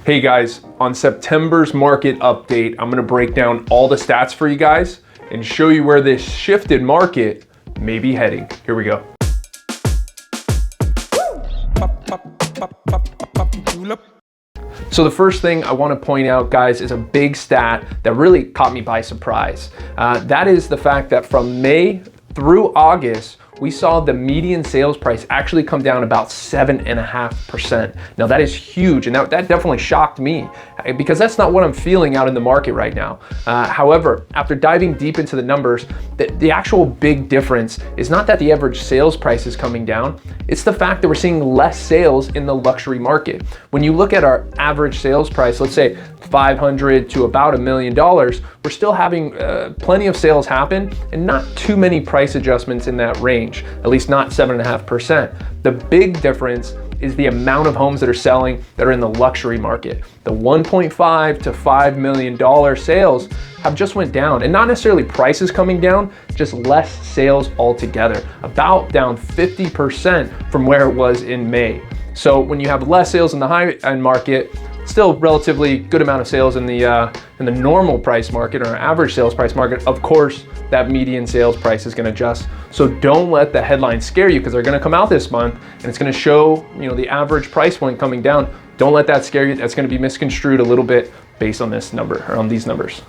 Hey guys, on September's market update, I'm gonna break down all the stats for you guys and show you where this shifted market may be heading. Here we go. So the first thing I want to point out, guys, is a big stat that really caught me by surprise. That is the fact that from May through August, we saw the median sales price actually come down about 7.5%. Now that is huge, and that definitely shocked me because that's not what I'm feeling out in the market right now. However, after diving deep into the numbers, the actual big difference is not that the average sales price is coming down, it's the fact that we're seeing less sales in the luxury market. When you look at our average sales price, let's say $500 to about $1 million, we're still having plenty of sales happen and not too many price adjustments in that range, at least not 7.5%. The big difference is the amount of homes that are selling that are in the luxury market. The $1.5 to $5 million sales have just went down, and not necessarily prices coming down, just less sales altogether, about down 50% from where it was in May. So when you have less sales in the high-end market, still relatively good amount of sales in the normal price market or average sales price market, of course, that median sales price is gonna adjust. So don't let the headlines scare you because they're gonna come out this month and it's gonna show, the average price point coming down. Don't let that scare you. That's gonna be misconstrued a little bit based on this number or on these numbers.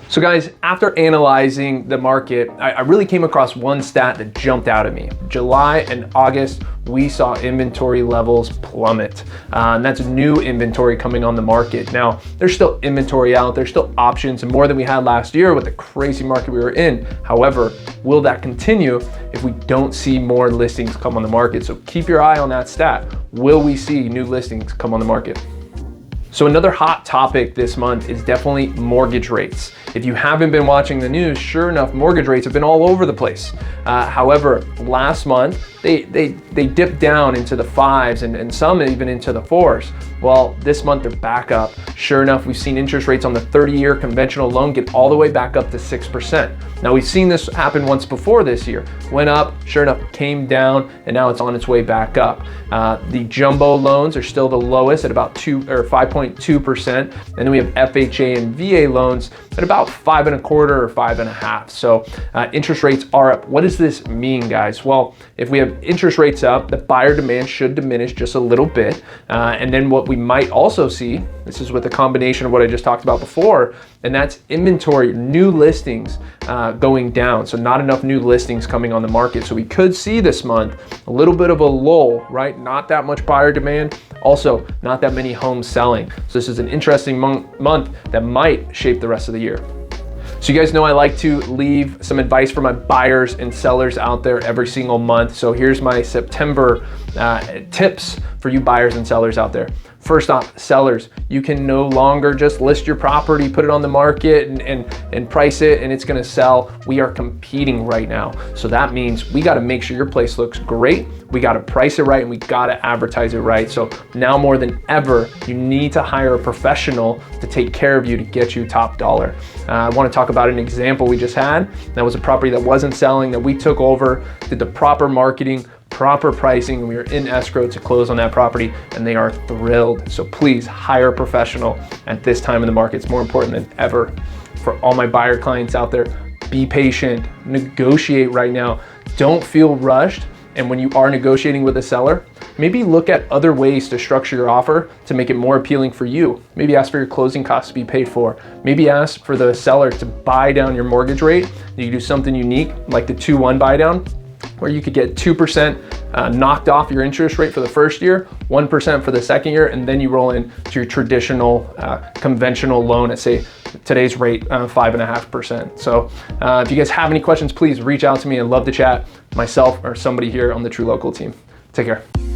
So guys, after analyzing the market, I really came across one stat that jumped out at me. July and August, we saw inventory levels plummet. And that's new inventory coming on the market. Now, there's still inventory out, there's still options and more than we had last year with the crazy market we were in. However, will that continue if we don't see more listings come on the market? So keep your eye on that stat. Will we see new listings come on the market? So another hot topic this month is definitely mortgage rates. If you haven't been watching the news, sure enough, mortgage rates have been all over the place. However, last month, they dipped down into the 5s and some even into the 4s. Well, this month they're back up. Sure enough, we've seen interest rates on the 30-year conventional loan get all the way back up to 6%. Now we've seen this happen once before this year. Went up, sure enough, came down, and now it's on its way back up. The jumbo loans are still the lowest at about 5.2%, and then we have FHA and VA loans at about 5.25 or 5.5. So interest rates are up. What does this mean, guys? Well, if we have interest rates up, the buyer demand should diminish just a little bit. And then what we might also see, this is with a combination of what I just talked about before, and that's inventory, new listings going down. So not enough new listings coming on the market. So we could see this month a little bit of a lull, right? Not that much buyer demand. Also, not that many homes selling. So this is an interesting month that might shape the rest of the year. So you guys know I like to leave some advice for my buyers and sellers out there every single month. So here's my September tips for you buyers and sellers out there. First off, sellers, you can no longer just list your property, put it on the market and price it and it's gonna sell. We are competing right now. So that means we gotta make sure your place looks great. We gotta price it right and we gotta advertise it right. So now more than ever, you need to hire a professional to take care of you to get you top dollar. I wanna talk about an example we just had. That was a property that wasn't selling that we took over, did the proper marketing, proper pricing, and we are in escrow to close on that property and they are thrilled. So please hire a professional at this time in the market. It's more important than ever. For all my buyer clients out there, be patient, negotiate right now. Don't feel rushed. And when you are negotiating with a seller, maybe look at other ways to structure your offer to make it more appealing for you. Maybe ask for your closing costs to be paid for. Maybe ask for the seller to buy down your mortgage rate. You can do something unique like the 2-1 buy down, where you could get 2% knocked off your interest rate for the first year, 1% for the second year, and then you roll into your traditional conventional loan at, say, today's rate, 5.5%. So if you guys have any questions, please reach out to me. I'd love to chat, myself or somebody here on the True Local team. Take care.